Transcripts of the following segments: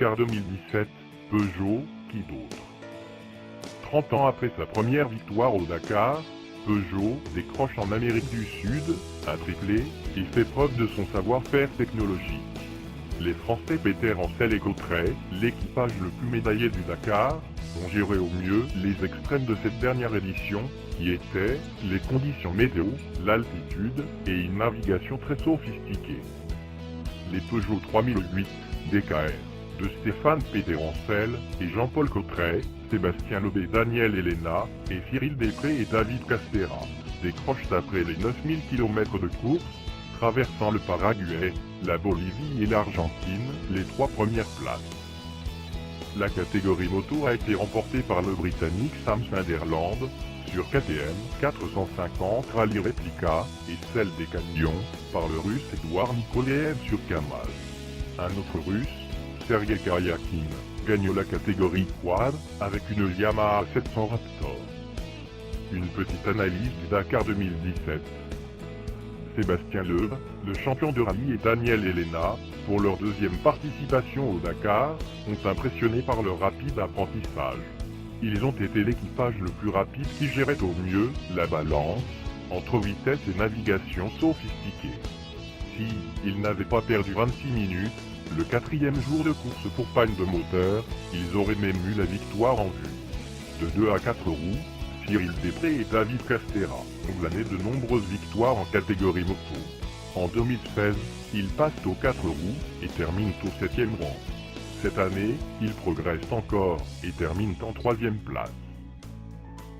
Dakar 2017, Peugeot, qui d'autre? 30 ans après sa première victoire au Dakar, Peugeot décroche en Amérique du Sud un triplé et fait preuve de son savoir-faire technologique. Les Français Peter Ancel et Cotret, l'équipage le plus médaillé du Dakar, ont géré au mieux les extrêmes de cette dernière édition, qui étaient les conditions météo, l'altitude et une navigation très sophistiquée. Les Peugeot 3008 DKR de Stéphane Peter Ancel et Jean-Paul Cotret, Sébastien Lobé, Daniel Elena et Cyril Després et David Castera décrochent après les 9000 km de course, traversant le Paraguay, la Bolivie et l'Argentine, les 3 premières places. La catégorie moto a été remportée par le Britannique Sam Sunderland sur KTM 450 Rallye Replica et celle des camions par le Russe Edouard Nikolaev sur Kamaz. Un autre Russe, Sergei Karyakin, gagne la catégorie quad avec une Yamaha 700 Raptor. Une petite analyse du Dakar 2017. Sébastien Loeb, le champion de rallye, et Daniel Elena, pour leur deuxième participation au Dakar, ont impressionné par leur rapide apprentissage. Ils ont été l'équipage le plus rapide qui gérait au mieux la balance entre vitesse et navigation sophistiquée. Si ils n'avaient pas perdu 26 minutes, le 4e jour de course pour panne de moteur, ils auraient même eu la victoire en vue. De 2 à 4 roues, Cyril Després et David Castera ont glané de nombreuses victoires en catégorie moto. En 2016, ils passent aux 4 roues et terminent au 7e rang. Cette année, ils progressent encore et terminent en 3e place.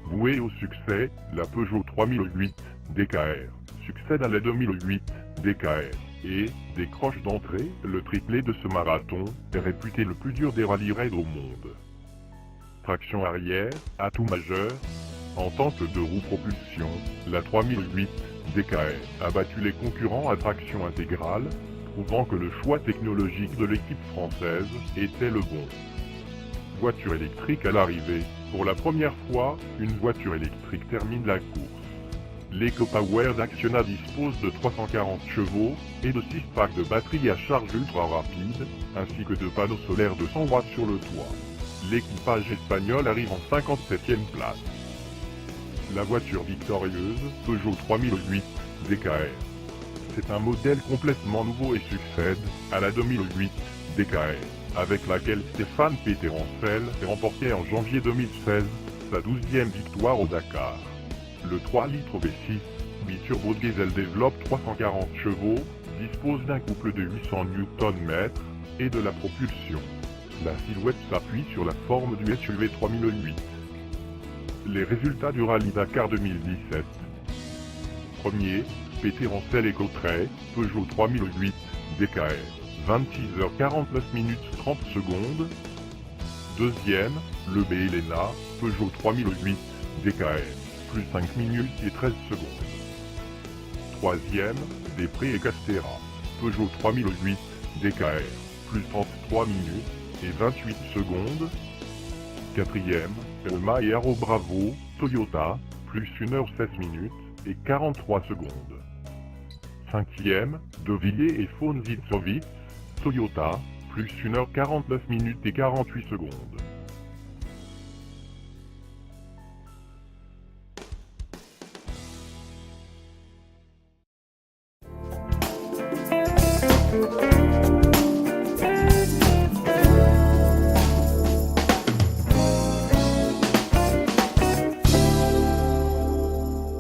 Vouée au succès, la Peugeot 3008 DKR succède à la 2008 DKR et décroche d'entrée le triplé de ce marathon, réputé le plus dur des rallye raids au monde. Traction arrière, atout majeur. En tant que 2 roues propulsion, la 3008 DKR a battu les concurrents à traction intégrale, prouvant que le choix technologique de l'équipe française était le bon. Voiture électrique à l'arrivée. Pour la première fois, une voiture électrique termine la course. L'EcoPower d'Acciona dispose de 340 chevaux et de 6 packs de batterie à charge ultra rapide, ainsi que de panneaux solaires de 100 watts sur le toit. L'équipage espagnol arrive en 57e place. La voiture victorieuse, Peugeot 3008 DKR. C'est un modèle complètement nouveau et succède à la 2008 DKR, avec laquelle Stéphane Peter Ancel a remporté en janvier 2016 sa 12e victoire au Dakar. Le 3 litres V6 biturbo diesel développe 340 chevaux, dispose d'un couple de 800 Nm et de la propulsion. La silhouette s'appuie sur la forme du SUV 3008. Les résultats du rallye Dakar 2017. Premier, Peter Ancel et Cotret, Peugeot 3008 DKR, 26h49 minutes 30 secondes. Deuxième, Lobé Elena, Peugeot 3008 DKR, plus 5 minutes et 13 secondes. Troisième, Després et Castera, Peugeot 3008 DKR, plus 33 minutes et 28 secondes. Quatrième, Elma et Haro Bravo, Toyota, plus 1h16 minutes et 43 secondes. Cinquième, De Villiers et Fonzitsovitz, Toyota, plus 1h49 minutes et 48 secondes.